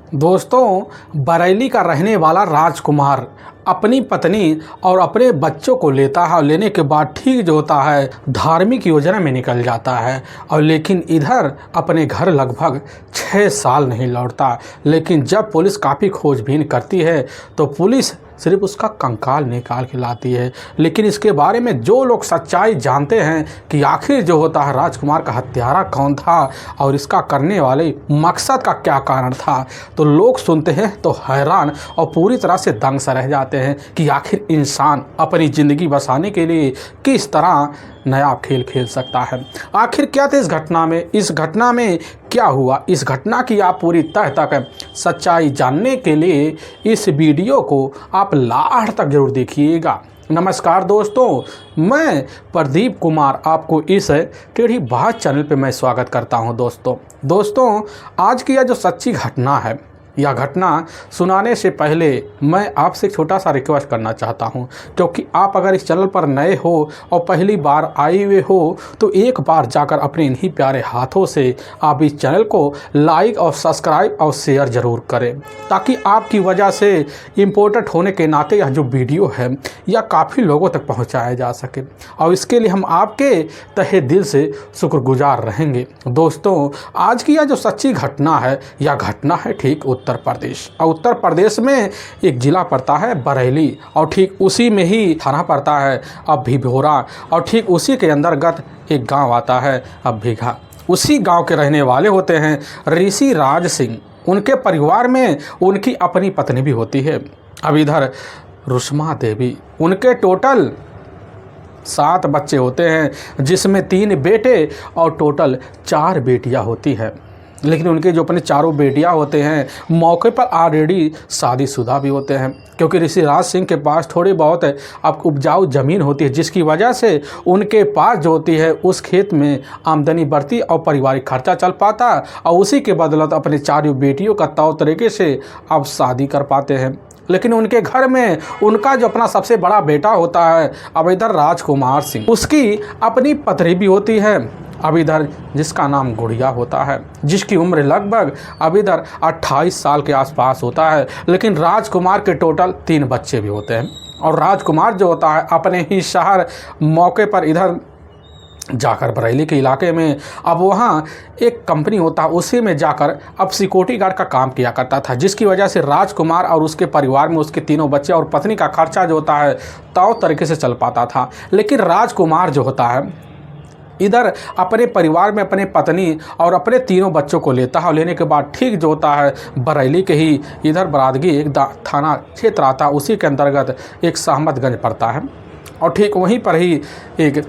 दोस्तों, बरेली का रहने वाला राजकुमार अपनी पत्नी और अपने बच्चों को लेता है और लेने के बाद ठीक जो होता है धार्मिक योजना में निकल जाता है। और लेकिन इधर अपने घर लगभग 6 साल नहीं लौटता। लेकिन जब पुलिस काफ़ी खोजबीन करती है तो पुलिस सिर्फ उसका कंकाल निकाल के लाती है। लेकिन इसके बारे में जो लोग सच्चाई जानते हैं कि आखिर जो होता है राजकुमार का हत्यारा कौन था और इसका करने वाले मकसद का क्या कारण था, तो लोग सुनते हैं तो हैरान और पूरी तरह से दंग से रह जाते हैं कि आखिर इंसान अपनी ज़िंदगी बसाने के लिए किस तरह नया खेल खेल सकता है। आखिर क्या था इस घटना में क्या हुआ, इस घटना की आप पूरी तह तक सच्चाई जानने के लिए इस वीडियो को आप लास्ट तक जरूर देखिएगा। नमस्कार दोस्तों, मैं प्रदीप कुमार आपको इस टेढ़ी बात चैनल पे मैं स्वागत करता हूं। दोस्तों आज की यह जो सच्ची घटना है, यह घटना सुनाने से पहले मैं आपसे एक छोटा सा रिक्वेस्ट करना चाहता हूं, क्योंकि आप अगर इस चैनल पर नए हो और पहली बार आए हुए हो तो एक बार जाकर अपने इन्हीं प्यारे हाथों से आप इस चैनल को लाइक और सब्सक्राइब और शेयर ज़रूर करें, ताकि आपकी वजह से इम्पोर्टेंट होने के नाते यह जो वीडियो है यह काफ़ी लोगों तक पहुँचाया जा सके। और इसके लिए हम आपके तहे दिल से शुक्रगुजार रहेंगे। दोस्तों आज की यह जो सच्ची घटना है, यह घटना है ठीक उत्तर प्रदेश। और उत्तर प्रदेश में एक ज़िला पड़ता है बरेली, और ठीक उसी में ही थाना पड़ता है अब भिभोरा, और ठीक उसी के अंतर्गत एक गांव आता है अब भीघा। उसी गांव के रहने वाले होते हैं ऋषि राज सिंह। उनके परिवार में उनकी अपनी पत्नी भी होती है। अब इधर रुष्मा देवी, उनके टोटल 7 बच्चे होते हैं, जिसमें 3 बेटे और टोटल 4 बेटियां होती हैं। लेकिन उनके जो अपने 4 बेटियां होते हैं मौके पर ऑलरेडी शादीशुदा भी होते हैं, क्योंकि ऋषि राज सिंह के पास थोड़ी बहुत अब उपजाऊ ज़मीन होती है, जिसकी वजह से उनके पास जो होती है उस खेत में आमदनी बढ़ती और पारिवारिक खर्चा चल पाता, और उसी के बदौलत अपने 4 बेटियों का तौर तरीके से अब शादी कर पाते हैं। लेकिन उनके घर में उनका जो अपना सबसे बड़ा बेटा होता है अब इधर राजकुमार सिंह, उसकी अपनी पत्नी भी होती है अब इधर, जिसका नाम गुड़िया होता है, जिसकी उम्र लगभग अब इधर 28 साल के आसपास होता है। लेकिन राजकुमार के टोटल 3 बच्चे भी होते हैं। और राजकुमार जो होता है अपने ही शहर मौके पर इधर जाकर बरेली के इलाके में अब वहाँ एक कंपनी होता है, उसी में जाकर अब सिक्योरिटी गार्ड का काम किया करता था, जिसकी वजह से राजकुमार और उसके परिवार में उसके 3 बच्चे और पत्नी का खर्चा जो होता है तौर तरीके से चल पाता था। लेकिन राजकुमार जो होता है इधर अपने परिवार में अपने पत्नी और अपने 3 बच्चों को लेता है, और लेने के बाद ठीक जो होता है बरेली के ही इधर बरादगी एक थाना क्षेत्र आता है, उसी के अंतर्गत एक सहमतगंज पड़ता है, और ठीक वहीं पर ही एक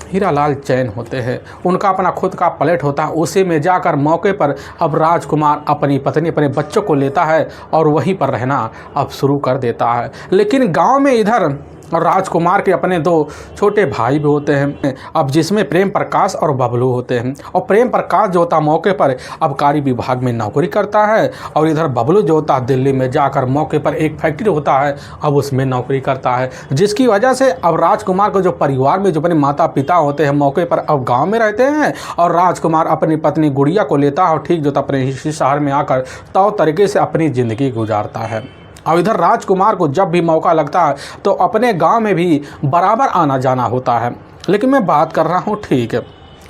हीरालाल चैन होते हैं, उनका अपना खुद का प्लेट होता है। उसी में जाकर मौके पर अब राजकुमार अपनी पत्नी अपने बच्चों को लेता है और वहीं पर रहना अब शुरू कर देता है। लेकिन गांव में इधर और राजकुमार के अपने 2 छोटे भाई भी होते हैं, अब जिसमें प्रेम प्रकाश और बबलू होते हैं। और प्रेम प्रकाश जो होता मौके पर अबकारी विभाग में नौकरी करता है, और इधर बबलू जो होता दिल्ली में जाकर मौके पर एक फैक्ट्री होता है अब उसमें नौकरी करता है, जिसकी वजह से अब राजकुमार को जो परिवार में जो अपने माता पिता होते हैं मौके पर अब गाँव में रहते हैं, और राजकुमार अपनी पत्नी गुड़िया को लेता है और ठीक जो अपने इसी शहर में आकर तौर तरीके से अपनी ज़िंदगी गुजारता है। और इधर राजकुमार को जब भी मौका लगता है तो अपने गांव में भी बराबर आना जाना होता है। लेकिन मैं बात कर रहा हूं ठीक है,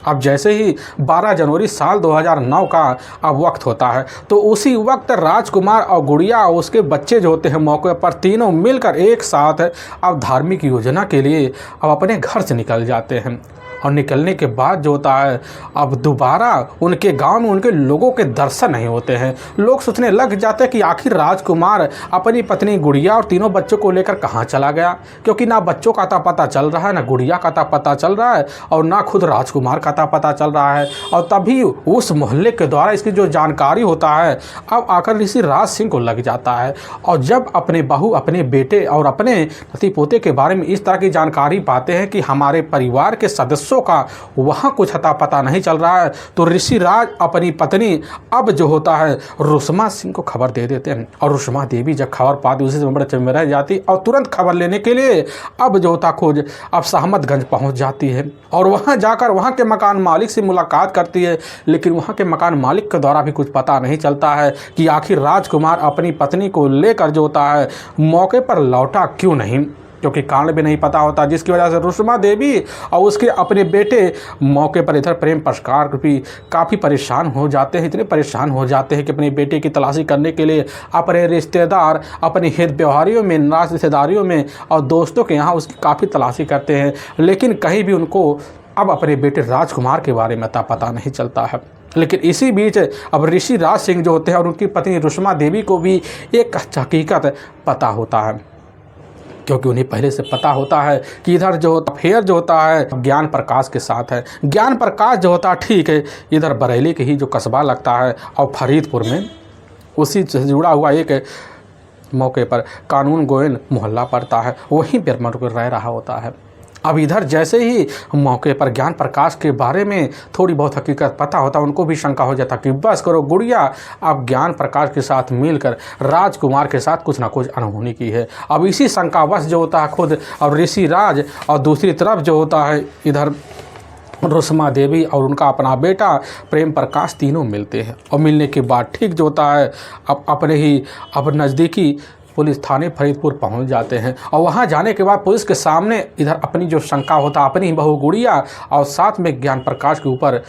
अब जैसे ही 12 जनवरी साल 2009 का अब वक्त होता है, तो उसी वक्त राजकुमार और गुड़िया और उसके बच्चे जो होते हैं मौके पर तीनों मिलकर एक साथ अब धार्मिक योजना के लिए अब अपने घर से निकल जाते हैं। और निकलने के बाद जो होता है अब दोबारा उनके गांव में उनके लोगों के दर्शन नहीं होते हैं। लोग सोचने लग जाते हैं कि आखिर राजकुमार अपनी पत्नी गुड़िया और 3 बच्चों को लेकर कहाँ चला गया, क्योंकि ना बच्चों का पता चल रहा है, ना गुड़िया का पता चल रहा है, और ना खुद राजकुमार का पता चल रहा है। और तभी उस मोहल्ले के द्वारा इसकी जो जानकारी होता है अब आकर ऋषि राज सिंह को लग जाता है। और जब अपने बहू अपने बेटे और अपने पति पोते के बारे में इस तरह की जानकारी पाते हैं कि हमारे परिवार के सदस्य सदस्यों का वहाँ कुछ अता पता नहीं चल रहा है, तो ऋषिराज अपनी पत्नी अब जो होता है रुस्मा सिंह को खबर दे देते हैं। और रुस्मा देवी जब खबर पाती उसी से बड़े चंबे में रह जाती और तुरंत खबर लेने के लिए अब जो होता खोज अब सहमतगंज पहुँच जाती है और वहाँ जाकर वहाँ के मकान मालिक से मुलाकात करती है। लेकिन वहाँ के मकान मालिक के द्वारा भी कुछ पता नहीं चलता है कि आखिर राजकुमार अपनी पत्नी को लेकर जो होता है मौके पर लौटा क्यों नहीं, क्योंकि कारण भी नहीं पता होता, जिसकी वजह से रुस्मा देवी और उसके अपने बेटे मौके पर इधर प्रेम प्रकार भी काफ़ी परेशान हो जाते हैं। इतने परेशान हो जाते हैं कि अपने बेटे की तलाशी करने के लिए अपने रिश्तेदार, अपने हित व्यवहारियों में, नाज रिश्तेदारियों में और दोस्तों के यहाँ उसकी काफ़ी तलाशी करते हैं, लेकिन कहीं भी उनको अब अपने बेटे राजकुमार के बारे में अता पता नहीं चलता है। लेकिन इसी बीच अब ऋषिराज सिंह जो होते हैं और उनकी पत्नी रुस्मा देवी को भी एक हकीकत पता होता है, क्योंकि उन्हें पहले से पता होता है कि इधर जो अफेयर जो होता है ज्ञान प्रकाश के साथ है। ज्ञान प्रकाश जो होता है ठीक है इधर बरेली के ही जो कस्बा लगता है और फरीदपुर में उसी से जुड़ा हुआ एक मौके पर कानून गोयन मोहल्ला पड़ता है, वहीं पर मरकर रह रहा होता है। अब इधर जैसे ही मौके पर ज्ञान प्रकाश के बारे में थोड़ी बहुत हकीकत पता होता, उनको भी शंका हो जाता कि बस करो गुड़िया अब ज्ञान प्रकाश के साथ मिलकर राजकुमार के साथ कुछ ना कुछ अनहोनी की है। अब इसी शंकावश जो होता है खुद अब ऋषिराज और दूसरी तरफ जो होता है इधर रुस्मा देवी और उनका अपना बेटा प्रेम प्रकाश तीनों मिलते हैं। और मिलने के बाद ठीक जो होता है अब अपने ही अब नज़दीकी पुलिस थाने फरीदपुर पहुंच जाते हैं और वहां जाने के बाद पुलिस के सामने इधर अपनी जो शंका होता अपनी ही बहू गुड़िया और साथ में ज्ञान प्रकाश के ऊपर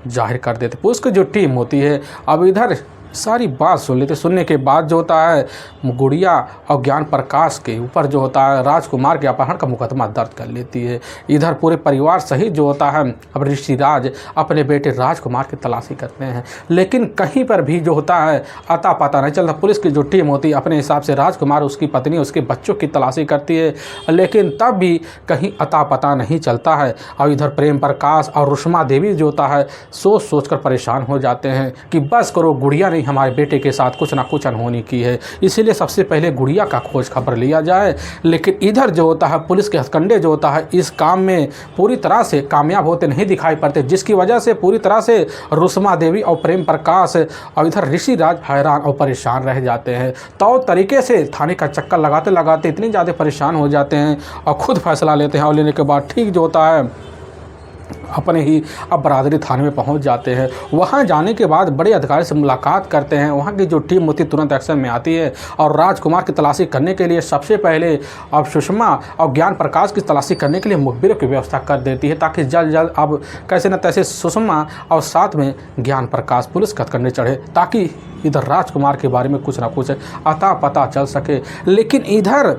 जाहिर कर देते। पुलिस की जो टीम होती है अब इधर सारी बात सुन लेते। सुनने के बाद जो होता है गुड़िया और ज्ञान प्रकाश के ऊपर जो होता है राजकुमार के अपहरण का मुकदमा दर्ज कर लेती है। इधर पूरे परिवार सहित जो होता है अब ऋषिराज अपने बेटे राजकुमार की तलाशी करते हैं, लेकिन कहीं पर भी जो होता है अता पता नहीं चलता। पुलिस की जो टीम होती है अपने हिसाब से राजकुमार, उसकी पत्नी, उसके बच्चों की तलाशी करती है, लेकिन तब भी कहीं अता पता नहीं चलता है। और इधर प्रेम प्रकाश और रुस्मा देवी जो होता है सोच सोच कर परेशान हो जाते हैं कि बस करो गुड़िया हमारे बेटे के साथ कुछ ना कुछ अनहोनी की है, इसीलिए सबसे पहले गुड़िया का खोज खबर लिया जाए। लेकिन इधर जो होता है पुलिस के हथकंडे जो होता है इस काम में पूरी तरह से कामयाब होते नहीं दिखाई पड़ते, जिसकी वजह से पूरी तरह से रुस्मा देवी और प्रेम प्रकाश और इधर ऋषिराज हैरान और परेशान रह जाते हैं। तो तरीके से थाने का चक्कर लगाते लगाते इतने ज़्यादा परेशान हो जाते हैं और खुद फैसला लेते हैं। और लेने के बाद ठीक जो होता है अपने ही अब बरादरी थाने में पहुंच जाते हैं। वहां जाने के बाद बड़े अधिकारी से मुलाकात करते हैं। वहां की जो टीम होती है तुरंत एक्शन में आती है और राजकुमार की तलाशी करने के लिए सबसे पहले अब सुषमा और ज्ञान प्रकाश की तलाशी करने के लिए मुखबिरों की व्यवस्था कर देती है, ताकि जल्द जल्द अब कैसे न तैसे सुषमा और साथ में ज्ञान प्रकाश पुलिस कत करने चढ़े, ताकि इधर राजकुमार के बारे में कुछ ना कुछ अता पता चल सके। लेकिन इधर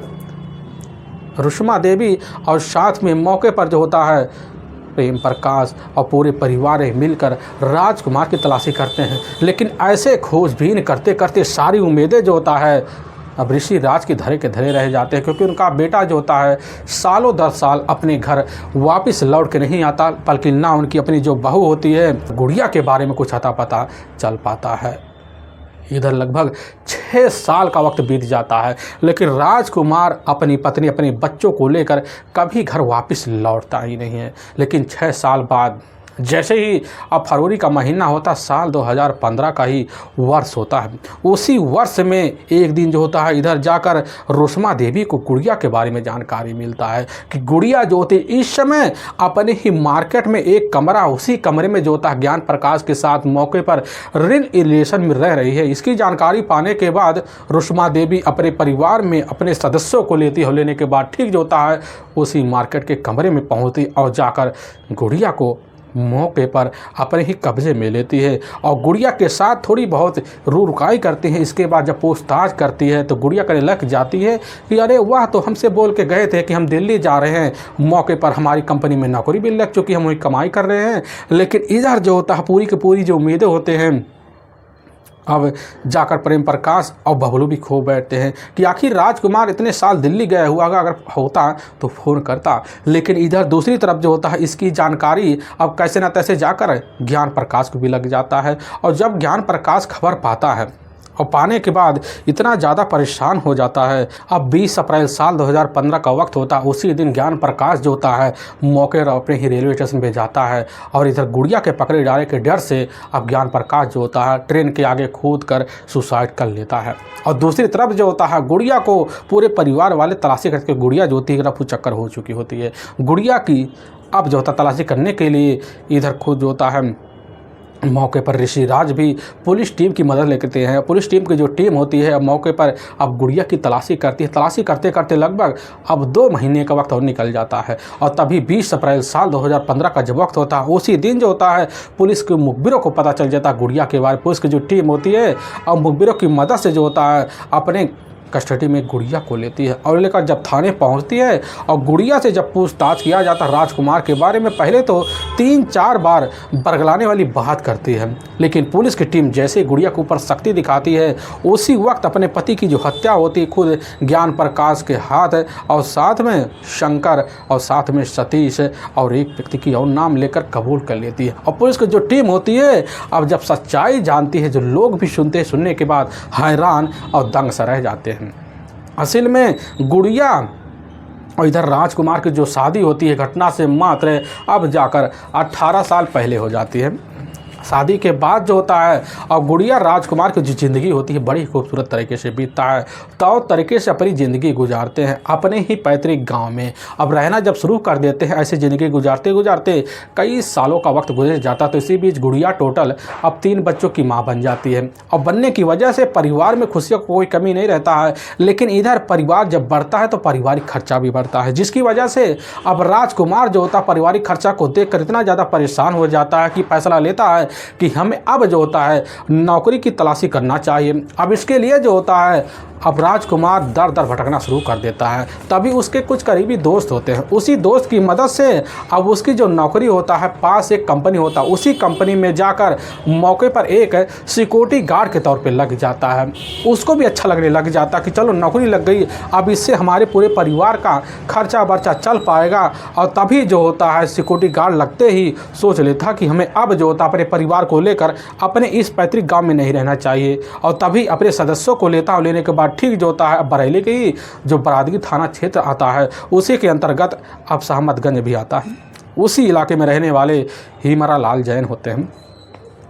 रुस्मा देवी और साथ में मौके पर जो होता है प्रेम प्रकाश और पूरे परिवार मिलकर राजकुमार की तलाशी करते हैं। लेकिन ऐसे खोजबीन करते करते सारी उम्मीदें जो होता है अब ऋषिराज की धरे के धरे रह जाते हैं, क्योंकि उनका बेटा जो होता है सालों 10 साल अपने घर वापस लौट के नहीं आता, बल्कि ना उनकी अपनी जो बहू होती है गुड़िया के बारे में कुछ अता पता चल पाता है। इधर लगभग 6 साल का वक्त बीत जाता है, लेकिन राजकुमार अपनी पत्नी, अपने बच्चों को लेकर कभी घर वापस लौटता ही नहीं है। लेकिन 6 साल बाद जैसे ही अब फरवरी का महीना होता, साल 2015 का ही वर्ष होता है, उसी वर्ष में एक दिन जो होता है इधर जाकर रुस्मा देवी को गुड़िया के बारे में जानकारी मिलता है कि गुड़िया जो होती है इस समय अपने ही मार्केट में एक कमरा, उसी कमरे में जो होता है ज्ञान प्रकाश के साथ मौके पर रिलेशन में रह रही है। इसकी जानकारी पाने के बाद रुस्मा देवी अपने परिवार में अपने सदस्यों को लेती है। लेने के बाद ठीक जो होता है उसी मार्केट के कमरे में पहुँचती और जाकर गुड़िया को मौके पर अपने ही कब्जे में लेती है और गुड़िया के साथ थोड़ी बहुत रू रुकाई करती है। इसके बाद जब पूछताछ करती है तो गुड़िया कहने लग जाती है कि अरे वाह, तो हमसे बोल के गए थे कि हम दिल्ली जा रहे हैं, मौके पर हमारी कंपनी में नौकरी भी लग चुकी है, हम वही कमाई कर रहे हैं। लेकिन इधर जो होता है पूरी की पूरी जो उम्मीदें होते हैं अब जाकर प्रेम प्रकाश और बबलू भी खो बैठते हैं कि आखिर राजकुमार इतने साल दिल्ली गया हुआ अगर होता तो फ़ोन करता। लेकिन इधर दूसरी तरफ जो होता है इसकी जानकारी अब कैसे न तैसे जाकर ज्ञान प्रकाश को भी लग जाता है। और जब ज्ञान प्रकाश खबर पाता है और पाने के बाद इतना ज़्यादा परेशान हो जाता है। अब 20 अप्रैल साल 2015 का वक्त होता है। उसी दिन ज्ञान प्रकाश जो होता है मौके पर अपने ही रेलवे स्टेशन पे जाता है और इधर गुड़िया के पकड़े जाने के डर से अब ज्ञान प्रकाश जो होता है ट्रेन के आगे कूद कर सुसाइड कर लेता है। और दूसरी तरफ जो होता है गुड़िया को पूरे परिवार वाले तलाशी करके, गुड़िया जो होती है रफू चक्कर हो चुकी होती है। गुड़िया की अब जो होता तलाशी करने के लिए इधर खुद जो होता है मौके पर ऋषिराज भी पुलिस टीम की मदद लेते हैं। पुलिस टीम की जो टीम होती है अब मौके पर अब गुड़िया की तलाशी करती है। तलाशी करते करते लगभग अब 2 महीने का वक्त और निकल जाता है और तभी 20 अप्रैल साल 2015 का जब वक्त होता है उसी दिन जो होता है पुलिस के मुखबिरों को पता चल जाता है गुड़िया के बारे में। पुलिस की जो टीम होती है अब मुखबिरों की मदद से जो होता है अपने कस्टडी में गुड़िया को लेती है और लेकर जब थाने पहुंचती है और गुड़िया से जब पूछताछ किया जाता है राजकुमार के बारे में, पहले तो 3-4 बार बरगलाने वाली बात करती है, लेकिन पुलिस की टीम जैसे गुड़िया के ऊपर सख्ती दिखाती है उसी वक्त अपने पति की जो हत्या होती है खुद ज्ञान प्रकाश के हाथ और साथ में शंकर और साथ में सतीश और एक व्यक्ति की और नाम लेकर कबूल कर लेती है। और पुलिस की जो टीम होती है अब जब सच्चाई जानती है, जो लोग भी सुनने के बाद हैरान और दंग सा रह जाते हैं। असल में गुड़िया और इधर राजकुमार की जो शादी होती है घटना से मात्र अब जाकर 18 साल पहले हो जाती है। शादी के बाद जो होता है और गुड़िया राजकुमार की जो ज़िंदगी होती है बड़ी खूबसूरत तरीके से बीतता है। तो तरीके से अपनी ज़िंदगी गुजारते हैं अपने ही पैतृक गांव में। अब रहना जब शुरू कर देते हैं ऐसे ज़िंदगी गुजारते गुजारते कई सालों का वक्त गुजर जाता है। तो इसी बीच गुड़िया टोटल अब 3 बच्चों की माँ बन जाती है और बनने की वजह से परिवार में खुशियों को कोई कमी नहीं रहता है। लेकिन इधर परिवार जब बढ़ता है तो पारिवारिक खर्चा भी बढ़ता है, जिसकी वजह से अब राजकुमार जो होता है पारिवारिक खर्चा को देखकर इतना ज़्यादा परेशान हो जाता है कि फैसला लेता है कि हमें अब जो होता है नौकरी की तलाशी करना चाहिए। अब इसके लिए जो होता है अब राजकुमार दर दर भटकना शुरू कर देता है। तभी उसके कुछ करीबी दोस्त होते हैं, उसी दोस्त की मदद से अब उसकी जो नौकरी होता है पास एक कंपनी होता है, उसी कंपनी में जाकर मौके पर एक सिक्योरिटी गार्ड के तौर पे लग जाता है। उसको भी अच्छा लगने लग जाता कि चलो नौकरी लग गई, अब इससे हमारे पूरे परिवार का खर्चा बर्चा चल पाएगा। और तभी जो होता है सिक्योरिटी गार्ड लगते ही सोच लेता कि हमें अब जो होता अपने परिवार को लेकर अपने इस पैतृक गाँव में नहीं रहना चाहिए। और तभी अपने सदस्यों को लेता और लेने के बाद ठीक जो होता है बरेली के ही जो बरादगी थाना क्षेत्र आता है उसी के अंतर्गत अब सहमतगंज भी आता है। उसी इलाके में रहने वाले हीमरा लाल जैन होते हैं,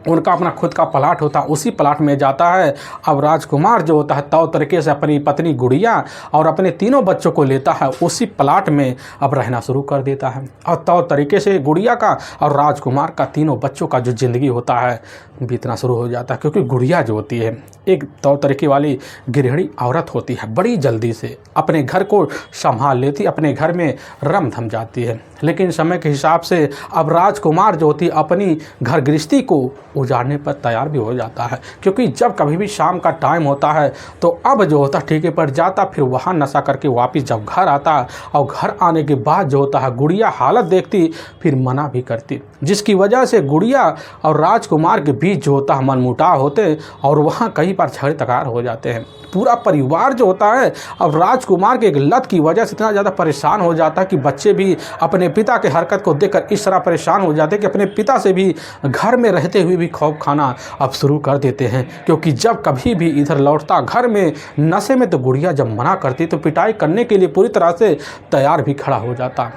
उनका अपना खुद का प्लाट होता है, उसी प्लाट में जाता है। अब राजकुमार जो होता है तौर तरीके से अपनी पत्नी गुड़िया और अपने 3 बच्चों को लेता है उसी प्लाट में अब रहना शुरू कर देता है। और तौर तरीके से गुड़िया का और राजकुमार का 3 बच्चों का जो ज़िंदगी होता है बीतना शुरू हो जाता है। क्योंकि गुड़िया जो होती है एक तौर तरीके वाली गृहिणी औरत होती है, बड़ी जल्दी से अपने घर को संभाल लेती, अपने घर में रम थम जाती है। लेकिन समय के हिसाब से अब राजकुमार जो होती है अपनी घर गृहस्थी को उजाड़ने पर तैयार भी हो जाता है। क्योंकि जब कभी भी शाम का टाइम होता है तो अब जो होता है ठेके पर जाता, फिर वहाँ नशा करके वापस जब घर आता और घर आने के बाद जो होता है गुड़िया हालत देखती फिर मना भी करती, जिसकी वजह से गुड़िया और राजकुमार के बीच जो होता है मनमुटाव होते और वहाँ कई बार झगड़े तकरार हो जाते हैं। पूरा परिवार जो होता है अब राजकुमार के एक लत की वजह से इतना ज़्यादा परेशान हो जाता है कि बच्चे भी अपने पिता के हरकत को देखकर इस तरह परेशान हो जाते हैं कि अपने पिता से भी घर में रहते हुए भी खौफ खाना अब शुरू कर देते हैं। क्योंकि जब कभी भी इधर लौटता घर में नशे में तो गुड़िया जब मना करती तो पिटाई करने के लिए पूरी तरह से तैयार भी खड़ा हो जाता।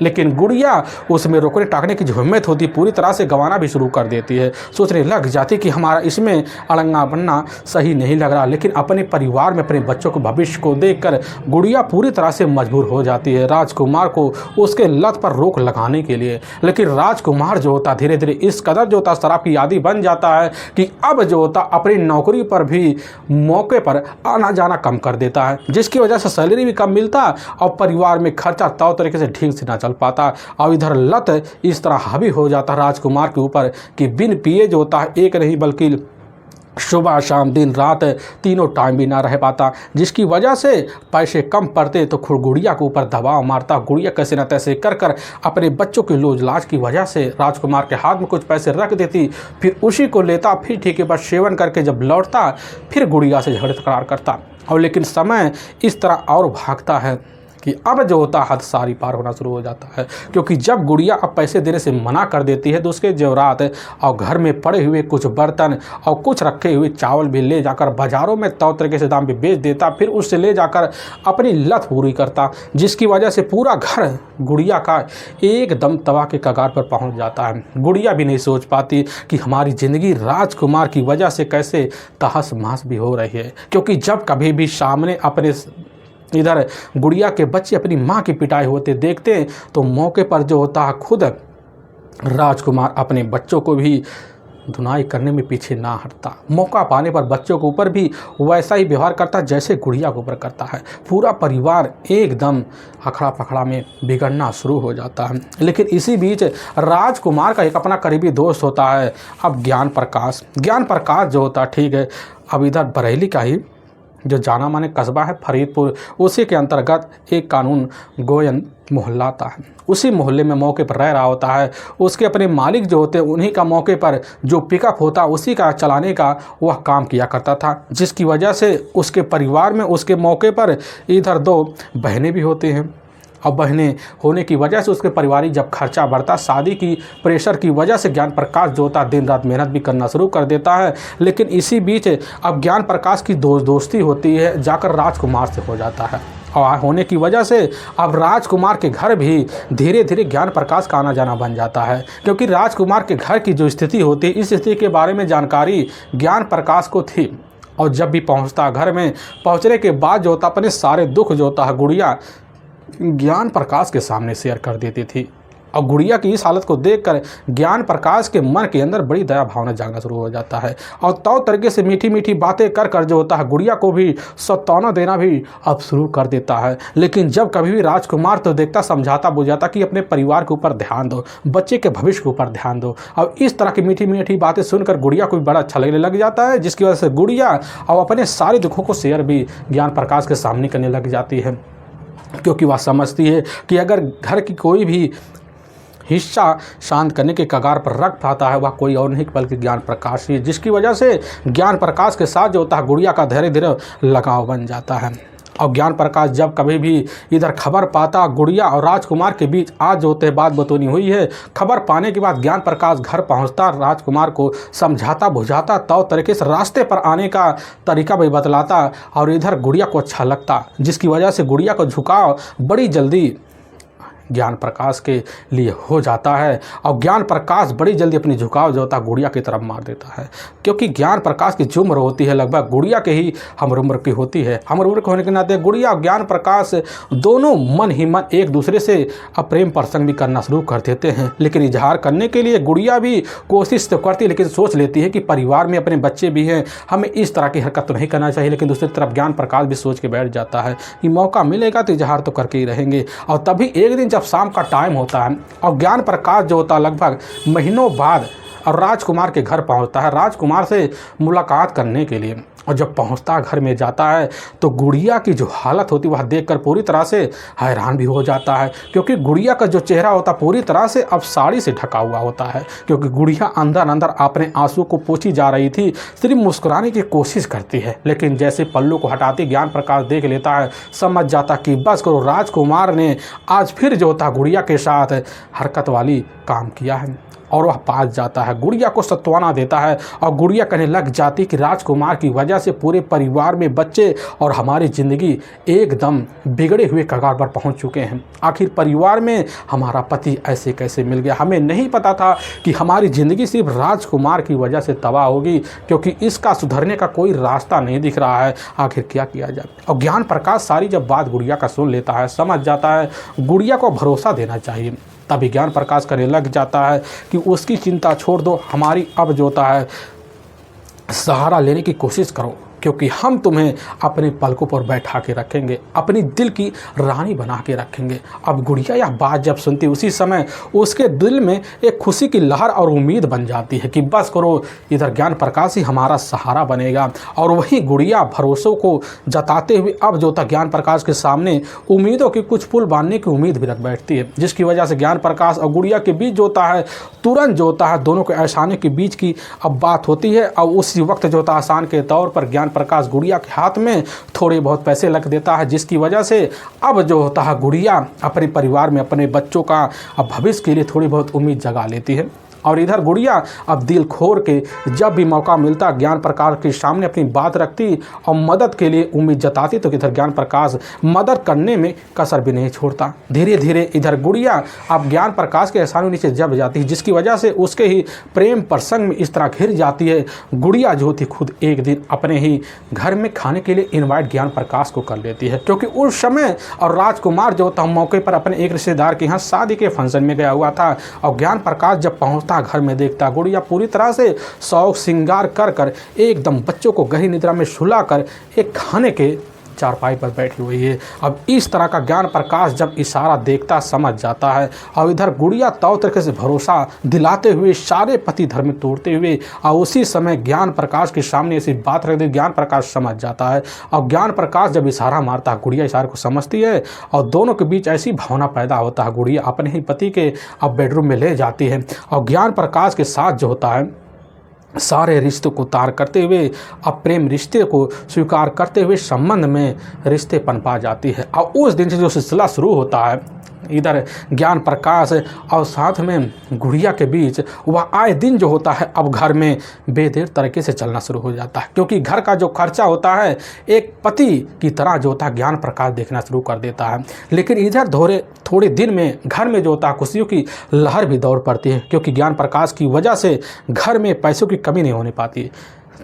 लेकिन गुड़िया उसमें रोकने टाकने की जो हिम्मत होती पूरी तरह से गंवाना भी शुरू कर देती है। सोचने लग जाती कि हमारा इसमें अड़ंगा बनना सही नहीं लग रहा। लेकिन अपने परिवार में अपने बच्चों के भविष्य को देखकर गुड़िया पूरी तरह से मजबूर हो जाती है राजकुमार को उसके लत पर रोक लगाने के लिए। लेकिन राजकुमार जो होता धीरे धीरे इस कदर जो होता शराब की आदी बन जाता है कि अब जो होता अपनी नौकरी पर भी मौके पर आना जाना कम कर देता है, जिसकी वजह से सैलरी भी कम मिलता और परिवार में खर्चा तौर तरीके से ठीक से ना चल पाता। और इधर लत इस तरह हावी हो जाता राजकुमार के ऊपर कि बिन पिए जो होता है एक नहीं बल्कि सुबह शाम दिन रात तीनों टाइम भी ना रह पाता, जिसकी वजह से पैसे कम पड़ते तो खुद गुड़िया के ऊपर दबाव मारता। गुड़िया कैसे न तैसे कर कर अपने बच्चों के लोज लाज की वजह से राजकुमार के हाथ में कुछ पैसे रख देती, फिर उसी को लेता, फिर ठीक है बस सेवन करके जब लौटता फिर गुड़िया से झगड़े तकरार करता। और लेकिन समय इस तरह और भागता है कि अब जो होता है हद सारी पार होना शुरू हो जाता है, क्योंकि जब गुड़िया अब पैसे देने से मना कर देती है तो उसके जेवरात और घर में पड़े हुए कुछ बर्तन और कुछ रखे हुए चावल भी ले जाकर बाज़ारों में तौ तरीके से दाम पे बेच देता, फिर उससे ले जाकर अपनी लत पूरी करता, जिसकी वजह से पूरा घर गुड़िया का एकदम तबाह के कगार पर पहुंच जाता है। गुड़िया भी नहीं सोच पाती कि हमारी ज़िंदगी राजकुमार की वजह से कैसे तहस महस भी हो रही है, क्योंकि जब कभी भी सामने अपने इधर गुड़िया के बच्चे अपनी माँ की पिटाई होते देखते हैं तो मौके पर जो होता है खुद राजकुमार अपने बच्चों को भी धुनाई करने में पीछे ना हटता। मौका पाने पर बच्चों के ऊपर भी वैसा ही व्यवहार करता जैसे गुड़िया के ऊपर करता है। पूरा परिवार एकदम अखड़ा पखड़ा में बिगड़ना शुरू हो जाता है। लेकिन इसी बीच राजकुमार का एक अपना करीबी दोस्त होता है, अब ज्ञान प्रकाश जो होता है, ठीक है, अब इधर बरेली का ही जो जाना माने कस्बा है फरीदपुर, उसी के अंतर्गत एक कानून गोयन मोहल्ला आता है। उसी मोहल्ले में मौके पर रह रहा होता है। उसके अपने मालिक जो होते हैं उन्हीं का मौके पर जो पिकअप होता है उसी का चलाने का वह काम किया करता था, जिसकी वजह से उसके परिवार में उसके मौके पर इधर 2 बहनें भी होती हैं। अब बहनें होने की वजह से उसके पारिवारिक जब खर्चा बढ़ता, शादी की प्रेशर की वजह से ज्ञान प्रकाश जो होता है दिन रात मेहनत भी करना शुरू कर देता है। लेकिन इसी बीच अब ज्ञान प्रकाश की दोस्ती होती है जाकर राजकुमार से हो जाता है, और होने की वजह से अब राजकुमार के घर भी धीरे धीरे ज्ञान प्रकाश का आना जाना बन जाता है, क्योंकि राजकुमार के घर की जो स्थिति होती है इस स्थिति के बारे में जानकारी ज्ञान प्रकाश को थी। और जब भी पहुंचता घर में, पहुंचने के बाद जो होता अपने सारे दुख जो होता है गुड़िया ज्ञान प्रकाश के सामने शेयर कर देती थी। और गुड़िया की इस हालत को देखकर ज्ञान प्रकाश के मन के अंदर बड़ी दया भावना जागना शुरू हो जाता है, और तौ तरीके से मीठी मीठी बातें कर कर जो होता है गुड़िया को भी सताना देना भी अब शुरू कर देता है। लेकिन जब कभी भी राजकुमार तो देखता, समझाता बुझाता कि अपने परिवार के ऊपर ध्यान दो, बच्चे के भविष्य के ऊपर ध्यान दो। अब इस तरह की मीठी मीठी बातें सुनकर गुड़िया को भी बड़ा अच्छा लगने लग जाता है, जिसकी वजह से गुड़िया अब अपने सारे दुखों को शेयर भी ज्ञान प्रकाश के सामने करने लग जाती है, क्योंकि वह समझती है कि अगर घर की कोई भी हिस्सा शांत करने के कगार पर रख पाता है वह कोई और नहीं बल्कि ज्ञान प्रकाश ही, जिसकी वजह से ज्ञान प्रकाश के साथ जो होता है गुड़िया का धीरे धीरे लगाव बन जाता है। और ज्ञान प्रकाश जब कभी भी इधर खबर पाता गुड़िया और राजकुमार के बीच आज जो होते बात बतौनी हुई है, खबर पाने के बाद ज्ञान प्रकाश घर पहुंचता, राजकुमार को समझाता बुझाता, तौ तरीके से रास्ते पर आने का तरीका भी बतलाता, और इधर गुड़िया को अच्छा लगता, जिसकी वजह से गुड़िया को झुकाव बड़ी जल्दी ज्ञान प्रकाश के लिए हो जाता है। और ज्ञान प्रकाश बड़ी जल्दी अपनी झुकाव जो होता है गुड़िया की तरफ मार देता है, क्योंकि ज्ञान प्रकाश की जो उम्र होती है लगभग गुड़िया के ही हमर उम्र की होती है। हमर उम्र के होने के नाते गुड़िया और ज्ञान प्रकाश दोनों मन ही मन एक दूसरे से अब प्रेम प्रसंग भी करना शुरू कर देते हैं। लेकिन इजहार करने के लिए गुड़िया भी कोशिश तो करती है, लेकिन सोच लेती है कि परिवार में अपने बच्चे भी हैं, हमें इस तरह की हरकत तो नहीं करना चाहिए। लेकिन दूसरी तरफ ज्ञान प्रकाश भी सोच के बैठ जाता है कि मौका मिलेगा तो इजहार तो करके ही रहेंगे। और तभी एक दिन जब शाम का टाइम होता है और ज्ञान प्रकाश जो होता है लगभग महीनों बाद और राजकुमार के घर पहुंचता है राजकुमार से मुलाकात करने के लिए। और जब पहुंचता घर में जाता है तो गुड़िया की जो हालत होती है वह देखकर पूरी तरह से हैरान भी हो जाता है, क्योंकि गुड़िया का जो चेहरा होता पूरी तरह से अब साड़ी से ढका हुआ होता है, क्योंकि गुड़िया अंदर अंदर अपने आंसू को पोंछी जा रही थी, सिर्फ मुस्कुराने की कोशिश करती है। लेकिन जैसे पल्लू को हटाती ज्ञान प्रकाश देख लेता है, समझ जाता कि बस करो राजकुमार ने आज फिर जो होता गुड़िया के साथ हरकत वाली काम किया है। और वह पास जाता है, गुड़िया को सत्वाना देता है, और गुड़िया कहने लग जाती कि राजकुमार की वजह से पूरे परिवार में बच्चे और हमारी ज़िंदगी एकदम बिगड़े हुए कगार पर पहुंच चुके हैं। आखिर परिवार में हमारा पति ऐसे कैसे मिल गया, हमें नहीं पता था कि हमारी ज़िंदगी सिर्फ राजकुमार की वजह से तबाह होगी, क्योंकि इसका सुधरने का कोई रास्ता नहीं दिख रहा है, आखिर क्या किया जाए। और ज्ञान प्रकाश सारी जब बात गुड़िया का सुन लेता है, समझ जाता है गुड़िया को भरोसा देना चाहिए। तभी ज्ञान प्रकाश करने लग जाता है कि उसकी चिंता छोड़ दो, हमारी अब जो होता है सहारा लेने की कोशिश करो, क्योंकि हम तुम्हें अपने पलकों पर बैठा के रखेंगे, अपनी दिल की रानी बना के रखेंगे। अब गुड़िया यह बात जब सुनती उसी समय उसके दिल में एक खुशी की लहर और उम्मीद बन जाती है कि बस करो इधर ज्ञान प्रकाश ही हमारा सहारा बनेगा। और वही गुड़िया भरोसों को जताते हुए अब जो था ज्ञान प्रकाश के सामने उम्मीदों की कुछ पुल बांधने की उम्मीद भी रख बैठती है, जिसकी वजह से ज्ञान प्रकाश और गुड़िया के बीच जो होता है तुरंत जो होता है दोनों के एहसाने के बीच की अब बात होती है। और उसी वक्त जो होता है आसान के तौर पर ज्ञान ज्ञान प्रकाश गुड़िया के हाथ में थोड़े बहुत पैसे रख देता है, जिसकी वजह से अब जो होता है गुड़िया अपने परिवार में अपने बच्चों का अब भविष्य के लिए थोड़ी बहुत उम्मीद जगा लेती है। और इधर गुड़िया अब दिल खोल के जब भी मौका मिलता ज्ञान प्रकाश के सामने अपनी बात रखती और मदद के लिए उम्मीद जताती, तो इधर ज्ञान प्रकाश मदद करने में कसर भी नहीं छोड़ता। धीरे धीरे इधर गुड़िया अब ज्ञान प्रकाश के एहसानों नीचे जब जाती है, जिसकी वजह से उसके ही प्रेम प्रसंग में इस तरह घिर जाती है। गुड़िया जो थी खुद एक दिन अपने ही घर में खाने के लिए इन्वाइट ज्ञान प्रकाश को कर लेती है, क्योंकि उस समय और राजकुमार जो था मौके पर अपने एक रिश्तेदार के यहाँ शादी के फंक्शन में गया हुआ था। और ज्ञान प्रकाश जब पहुँचता घर में देखता गुड़िया पूरी तरह से शौक श्रृंगार कर कर एकदम बच्चों को गहरी निद्रा में सुला कर एक खाने के चारपाई पर बैठी हुई है। अब इस तरह का ज्ञान प्रकाश जब इशारा देखता समझ जाता है, और इधर गुड़िया तौर तरीके से भरोसा दिलाते हुए सारे पति धर्म तोड़ते हुए और उसी समय ज्ञान प्रकाश के सामने ऐसी बात रख दी। ज्ञान प्रकाश समझ जाता है और ज्ञान प्रकाश जब इशारा मारता है गुड़िया इशारे को समझती है और दोनों के बीच ऐसी भावना पैदा होता है। गुड़िया अपने ही पति के अब बेडरूम में ले जाती है और ज्ञान प्रकाश के साथ जो होता है सारे रिश्तों को तार करते हुए अब प्रेम रिश्ते को स्वीकार करते हुए संबंध में रिश्ते पनपा जाती है। और उस दिन से जो सिलसिला शुरू होता है इधर ज्ञान प्रकाश और साथ में गुड़िया के बीच वह आए दिन जो होता है अब घर में बेदेर तरीके से चलना शुरू हो जाता है, क्योंकि घर का जो खर्चा होता है एक पति की तरह जो होता है ज्ञान प्रकाश देखना शुरू कर देता है। लेकिन इधर थोड़े दिन में घर में जो होता है खुशियों की लहर भी दौड़ पड़ती है, क्योंकि ज्ञान प्रकाश की वजह से घर में पैसों की कमी नहीं होने पाती,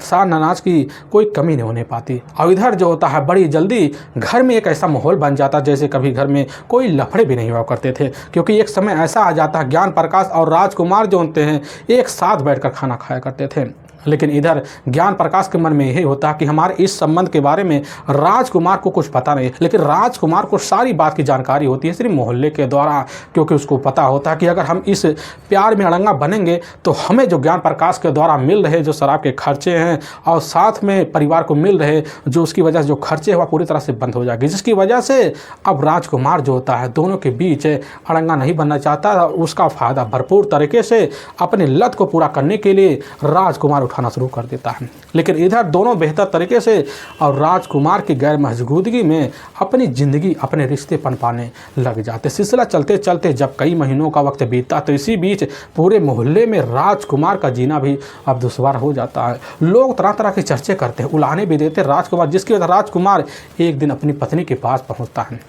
सान अनाज की कोई कमी नहीं होने पाती। और इधर जो होता है बड़ी जल्दी घर में एक ऐसा माहौल बन जाता जैसे कभी घर में कोई लफड़े भी नहीं हुआ करते थे, क्योंकि एक समय ऐसा आ जाता है ज्ञान प्रकाश और राजकुमार जो होते हैं एक साथ बैठकर खाना खाया करते थे। लेकिन इधर ज्ञान प्रकाश के मन में यही होता है कि हमारे इस संबंध के बारे में राजकुमार को कुछ पता नहीं, लेकिन राजकुमार को सारी बात की जानकारी होती है सिर्फ मोहल्ले के द्वारा, क्योंकि उसको पता होता है कि अगर हम इस प्यार में अड़ंगा बनेंगे तो हमें जो ज्ञान प्रकाश के द्वारा मिल रहे जो शराब के खर्चे हैं और साथ में परिवार को मिल रहे जो उसकी वजह से जो खर्चे हुआ पूरी तरह से बंद हो जाएगी, जिसकी वजह से अब राजकुमार जो होता है दोनों के बीच अड़ंगा नहीं बनना चाहता। उसका फ़ायदा भरपूर तरीके से अपने लत को पूरा करने के लिए राजकुमार खाना शुरू कर देता है। लेकिन इधर दोनों बेहतर तरीके से और राजकुमार की गैर मौजूदगी में अपनी ज़िंदगी अपने रिश्ते पनपाने लग जाते। सिलसिला चलते चलते जब कई महीनों का वक्त बीतता तो इसी बीच पूरे मोहल्ले में राजकुमार का जीना भी अब दुश्वार हो जाता है। लोग तरह तरह के चर्चे करते हैं, उलाने भी देते राजकुमार, जिसकी वजह राजकुमार एक दिन अपनी पत्नी के पास पहुँचता है,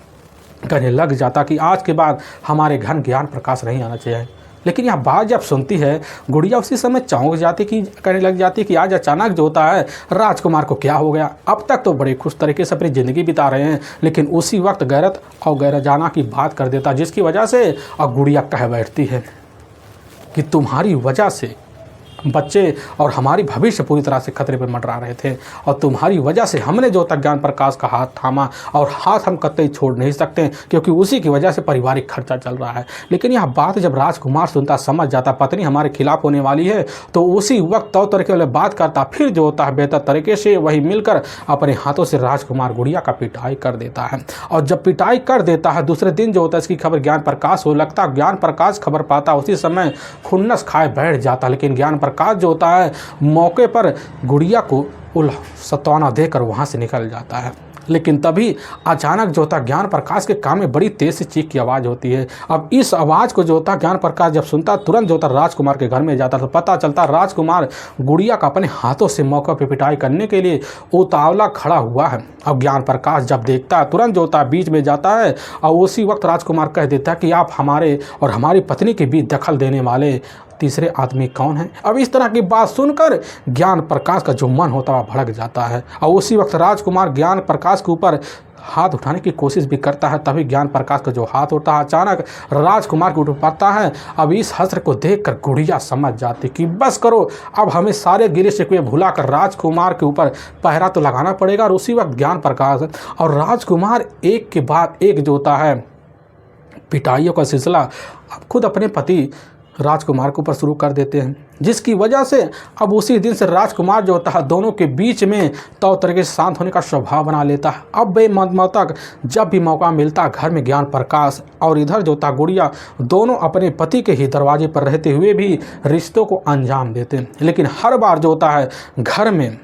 कहने लग जाता कि आज के बाद हमारे घर ज्ञान प्रकाश नहीं आना चाहिए। लेकिन यह बात जब सुनती है गुड़िया उसी समय चौंक जाती कि कहने लग जाती कि आज अचानक जो होता है राजकुमार को क्या हो गया। अब तक तो बड़े खुश तरीके से अपनी ज़िंदगी बिता रहे हैं, लेकिन उसी वक्त गैरत और गैरजाना की बात कर देता, जिसकी वजह से अब गुड़िया कह बैठती है कि तुम्हारी वजह से बच्चे और हमारी भविष्य पूरी तरह से खतरे पर मंडरा रहे थे और तुम्हारी वजह से हमने जो तक ज्ञान प्रकाश का हाथ थामा और हाथ हम कतई छोड़ नहीं सकते, क्योंकि उसी की वजह से पारिवारिक खर्चा चल रहा है। लेकिन यह बात जब राजकुमार सुनता समझ जाता पत्नी हमारे खिलाफ होने वाली है, तो उसी वक्त तौर तरीके वाले बात करता, फिर जो होता है बेहतर तरीके से वही मिलकर अपने हाथों से राजकुमार गुड़िया का पिटाई कर देता है। और जब पिटाई कर देता है दूसरे दिन जो होता है इसकी खबर ज्ञान प्रकाश हो लगता, ज्ञान प्रकाश खबर पाता उसी समय खुन्नस खाए बैठ जाता। लेकिन ज्ञान प्रकाश जो होता है मौके पर गुड़िया को सत्वाना देकर वहां से निकल जाता है। लेकिन तभी अचानक जो होता ज्ञान प्रकाश के कान में बड़ी तेज से चीख की आवाज़ होती है। अब इस आवाज़ को जो होता ज्ञान प्रकाश जब सुनता तुरंत जो होता राजकुमार के घर में जाता, तो पता चलता राजकुमार गुड़िया का अपने हाथों से मौके पर पिटाई करने के लिए उतावला खड़ा हुआ है। अब ज्ञान प्रकाश जब देखता है तुरंत जो होता बीच में जाता है और उसी वक्त राजकुमार कह देता है कि आप हमारे और हमारी पत्नी के बीच दखल देने वाले तीसरे आदमी कौन है। अब इस तरह की बात सुनकर ज्ञान प्रकाश का जो मन होता है भड़क जाता है और उसी वक्त राजकुमार ज्ञान प्रकाश के ऊपर हाथ उठाने की कोशिश भी करता है। तभी ज्ञान प्रकाश का जो हाथ होता है अचानक राजकुमार के ऊपर पड़ता है। अब इस हस्त्र को देखकर गुड़िया समझ जाती कि बस करो, अब हमें सारे गिले शिकवे भुलाकर राजकुमार के ऊपर पहरा तो लगाना पड़ेगा। और उसी वक्त ज्ञान प्रकाश और राजकुमार एक के बाद एक जो होता है पिटाइयों का सिलसिला अब खुद अपने पति राजकुमार के ऊपर शुरू कर देते हैं, जिसकी वजह से अब उसी दिन से राजकुमार जो होता है दोनों के बीच में तौर तरीके से शांत होने का स्वभाव बना लेता है। अब बेमत तक जब भी मौका मिलता घर में ज्ञान प्रकाश और इधर जो होता गुड़िया दोनों अपने पति के ही दरवाजे पर रहते हुए भी रिश्तों को अंजाम देते हैं। लेकिन हर बार जो होता है घर में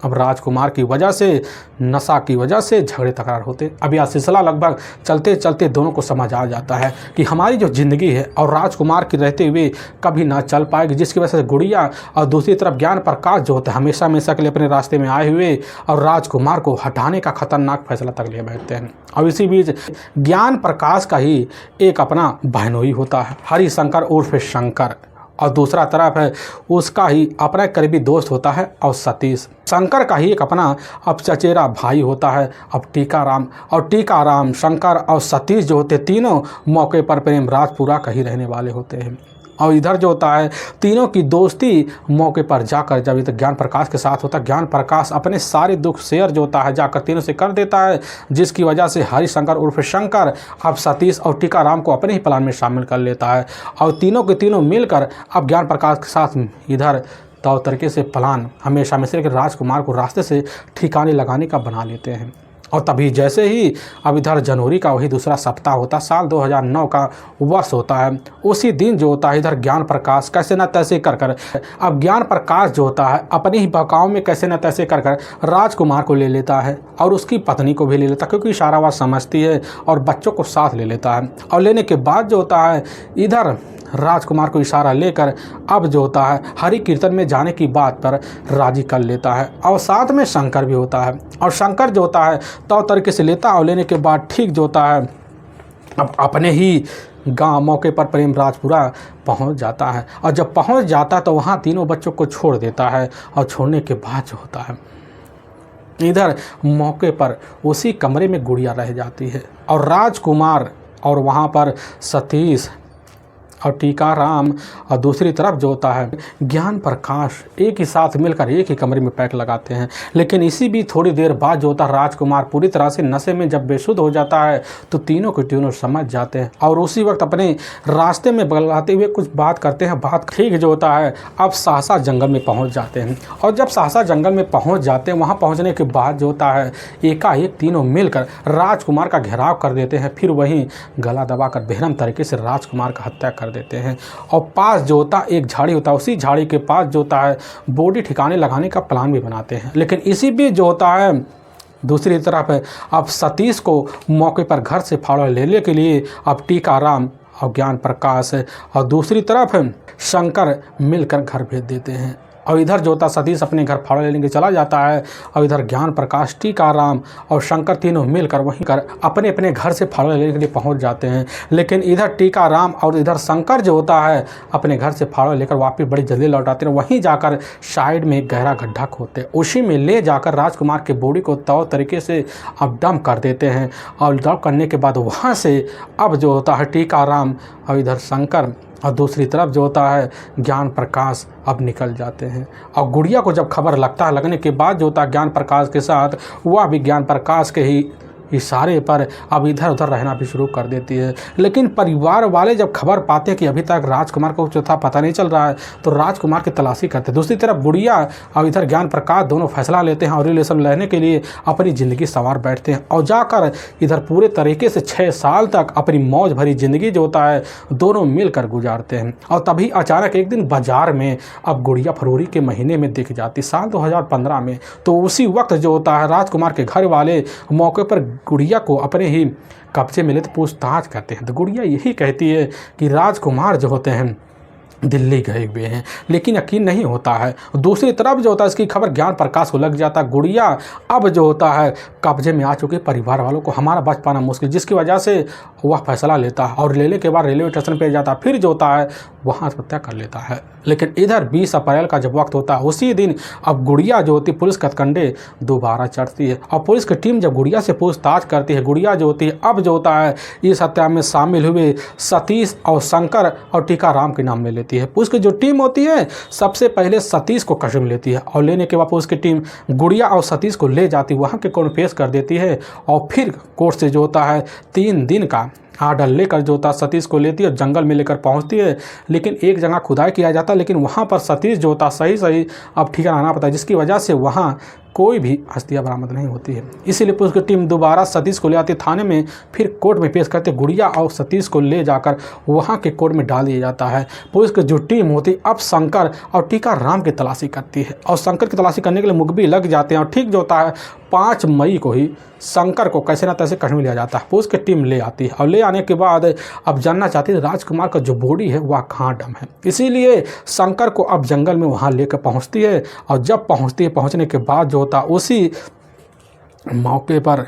अब राजकुमार की वजह से, नशा की वजह से झगड़े तकरार होते। अब यह सिलसिला लगभग चलते चलते दोनों को समझ आ जाता है कि हमारी जो ज़िंदगी है और राजकुमार की रहते हुए कभी ना चल पाएगी, जिसकी वजह से गुड़िया और दूसरी तरफ ज्ञान प्रकाश जो होता है हमेशा हमेशा के लिए अपने रास्ते में आए हुए और राजकुमार को हटाने का खतरनाक फैसला तक ले बैठते हैं। और इसी बीच ज्ञान प्रकाश का ही एक अपना बहनोई होता है, हरिशंकर उर्फ शंकर, और दूसरा तरफ है उसका ही अपना करीबी दोस्त होता है और सतीश। शंकर का ही एक अपना अब चचेरा भाई होता है अब टीकाराम, और टीकाराम, शंकर और सतीश जो होते तीनों मौके पर प्रेम राजपुरा का ही रहने वाले होते हैं। और इधर जो होता है तीनों की दोस्ती मौके पर जाकर जब इधर ज्ञान प्रकाश के साथ होता है, ज्ञान प्रकाश अपने सारे दुख शेयर जो होता है जाकर तीनों से कर देता है, जिसकी वजह से हरिशंकर उर्फ शंकर अब सतीश और टीकाराम को अपने ही प्लान में शामिल कर लेता है। और तीनों के तीनों मिलकर अब ज्ञान प्रकाश के साथ इधर तौर तरीके से प्लान हमेशा हमेशा के राजकुमार को रास्ते से ठिकाने लगाने का बना लेते हैं। और तभी जैसे ही अब इधर जनवरी का वही दूसरा सप्ताह होता, साल 2009 का वर्ष होता है, उसी दिन जो होता है इधर ज्ञान प्रकाश कैसे न तैसे कर कर अब ज्ञान प्रकाश जो होता है अपने ही बहकाव में कैसे न तैसे कर कर राजकुमार को ले लेता है और उसकी पत्नी को भी ले लेता है, क्योंकि इशारा वह समझती है, और बच्चों को साथ ले लेता है। और लेने के बाद जो होता है इधर राजकुमार को इशारा लेकर अब जो होता है हरि कीर्तन में जाने की बात पर राजी कर लेता है। और साथ में शंकर भी होता है, और शंकर जो होता है तौर तरीके से लेता है, और लेने के बाद ठीक जो होता है अब अपने ही गांव मौके पर प्रेम राजपुरा पहुंच जाता है। और जब पहुंच जाता है तो वहां तीनों बच्चों को छोड़ देता है, और छोड़ने के बाद जो होता है इधर मौके पर उसी कमरे में गुड़िया रह जाती है, और राजकुमार और वहां पर सतीश और टीकाराम और दूसरी तरफ जो होता है ज्ञान प्रकाश एक ही साथ मिलकर एक ही कमरे में पैक लगाते हैं। लेकिन इसी भी थोड़ी देर बाद जो होता है राजकुमार पूरी तरह से नशे में जब बेसुध हो जाता है तो तीनों के तीनों समझ जाते हैं, और उसी वक्त अपने रास्ते में बगलाते हुए कुछ बात करते हैं। बात ठीक जो होता है अब सहसा जंगल में पहुँच जाते हैं, और जब सहसा जंगल में पहुँच जाते हैं वहाँ पहुँचने के बाद जो होता है एकाएक तीनों मिलकर राजकुमार का घेराव कर देते हैं। फिर वहीं गला दबाकर बेरहम तरीके से राजकुमार का हत्या कर देते हैं। और पास जो होता एक झाड़ी होता है, उसी झाड़ी के पास जो होता है बॉडी ठिकाने लगाने का प्लान भी बनाते हैं। लेकिन इसी बीच जो होता है दूसरी तरफ है अब सतीश को मौके पर घर से फावड़ा लेने के लिए अब टीकाराम और ज्ञान प्रकाश और दूसरी तरफ शंकर मिलकर घर भेज देते हैं। और इधर जो होता सतीश अपने घर फावड़ा लेने के चला जाता है, और इधर ज्ञान प्रकाश, टीकाराम और शंकर तीनों मिलकर वहीं कर अपने अपने घर से फावड़ा लेने के लिए पहुंच जाते हैं। लेकिन इधर टीकाराम और इधर शंकर जो होता है अपने घर से फावड़ा लेकर वापस बड़ी जल्दी लौट आते हैं। वहीं जाकर साइड में एक गहरा गड्ढा खोदते हैं, उसी में ले जाकर राजकुमार के बॉडी को तौर तरीके से अब डंप कर देते हैं। और डंप करने के बाद वहाँ से अब जो होता है टीकाराम और इधर शंकर और दूसरी तरफ जो होता है ज्ञान प्रकाश अब निकल जाते हैं। और गुड़िया को जब खबर लगता है, लगने के बाद जो होता है ज्ञान प्रकाश के साथ वह भी ज्ञान प्रकाश के ही इशारे पर अब इधर उधर रहना भी शुरू कर देती है। लेकिन परिवार वाले जब खबर पाते हैं कि अभी तक राजकुमार को जो था पता नहीं चल रहा है तो राजकुमार की तलाशी करते हैं। दूसरी तरफ गुड़िया और इधर ज्ञान प्रकाश दोनों फैसला लेते हैं और रिलेशन लेने के लिए अपनी ज़िंदगी संवार बैठते हैं, और जाकर इधर पूरे तरीके से 6 साल तक अपनी मौज भरी ज़िंदगी जो होता है दोनों मिलकर गुजारते हैं। और तभी अचानक एक दिन बाजार में अब गुड़िया फरवरी के महीने में दिख जाती, साल 2015 में। तो उसी वक्त जो होता है राजकुमार के घर वाले मौके पर गुड़िया को अपने ही कब्जे में लेते पूछताछ करते हैं। तो गुड़िया यही कहती है कि राजकुमार जो होते हैं दिल्ली गए हुए हैं, लेकिन यकीन नहीं होता है। दूसरी तरफ जो होता है इसकी खबर ज्ञान प्रकाश को लग जाता है, गुड़िया अब जो होता है कब्जे में आ चुके परिवार वालों को हमारा बच पाना मुश्किल, जिसकी वजह से वह फैसला लेता है और लेने के बाद रेलवे स्टेशन पर जाता है। फिर जो होता है वहाँ आत्महत्या कर लेता है। लेकिन इधर 20 अप्रैल का जब वक्त होता है उसी दिन अब गुड़िया जो होती है पुलिस कथकंडे दोबारा चढ़ती है, और पुलिस की टीम जब गुड़िया से पूछताछ करती है, गुड़िया जो होती है अब जो होता है इस हत्या में शामिल हुए सतीश और शंकर और टीकाराम के नाम ले लेती है। पुलिस की जो टीम होती है सबसे पहले सतीश को कस्टडी में लेती है, और लेने के बाद पुलिस की टीम गुड़िया और सतीश को ले जाती है, वहाँ के कोर्ट पेश कर देती है। और फिर कोर्ट से जो होता है 3 दिन का आर्डर लेकर जो होता सतीश को लेती है और जंगल में लेकर पहुंचती है। लेकिन एक जगह खुदाई किया जाता है, लेकिन वहां पर सतीश जो होता सही अब ठिकाना आना पता है, जिसकी वजह से वहां कोई भी हस्तियाँ बरामद नहीं होती है। इसीलिए पुलिस की टीम दोबारा सतीश को ले आती थाने में, फिर कोर्ट में पेश करते। गुड़िया और सतीश को ले जाकर वहाँ के कोर्ट में डाल दिया जाता है। पुलिस की जो टीम होती अब शंकर और टीकाराम की तलाशी करती है और शंकर की तलाशी करने के लिए मुखबिर लग जाते हैं और ठीक जो होता है 5 मई को ही शंकर को कैसे ना तैसे कश्मीर लिया जाता है। पुलिस की टीम ले आती है और ले आने के बाद अब जानना चाहती है राजकुमार का जो बॉडी है वह कहाँ डम है। इसीलिए शंकर को अब जंगल में वहाँ लेकर पहुँचती है और जब पहुँचती है, पहुँचने के बाद जो होता है उसी मौके पर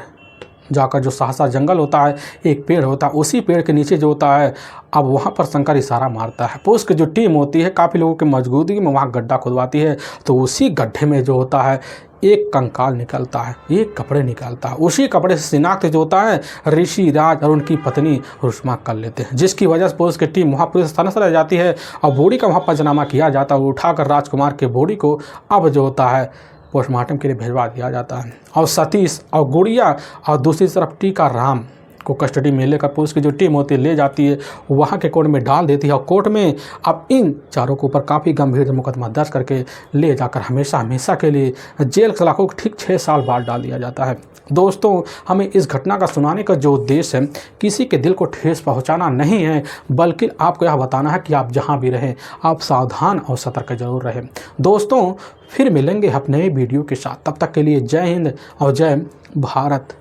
जाकर जो सहसा जंगल होता है, एक पेड़ होता है, उसी पेड़ के नीचे जो होता है अब वहाँ पर शंकर इशारा मारता है। पुलिस की जो टीम होती है काफ़ी लोगों की मौजूदगी में वहाँ गड्ढा खुदवाती है, तो उसी गड्ढे में जो होता है एक कंकाल निकलता है, एक कपड़े निकलता है। उसी कपड़े से शिनाख्त जो होता है ऋषि राज और उनकी पत्नी रुस्मा कर लेते हैं, जिसकी वजह से पुलिस की टीम वहाँ पुलिस थाने से रह जाती है और बॉडी का वहाँ पंचनामा किया जाता है। उठाकर राजकुमार के बॉडी को अब जो होता है पोस्टमार्टम के लिए भिजवा दिया जाता है और सतीश और गुड़िया और दूसरी तरफ टीकाराम को कस्टडी में लेकर पुलिस की जो टीम होती है ले जाती है, वहाँ के कोर्ट में डाल देती है और कोर्ट में अब इन चारों के ऊपर काफ़ी गंभीर मुकदमा दर्ज करके ले जाकर हमेशा के लिए जेल सलाखों को ठीक 6 साल बाद डाल दिया जाता है। दोस्तों, हमें इस घटना का सुनाने का जो उद्देश्य है किसी के दिल को ठेस पहुँचाना नहीं है, बल्कि आपको यह बताना है कि आप जहाँ भी रहें आप सावधान और सतर्क जरूर रहें। दोस्तों, फिर मिलेंगे अपने वीडियो के साथ, तब तक के लिए जय हिंद और जय भारत।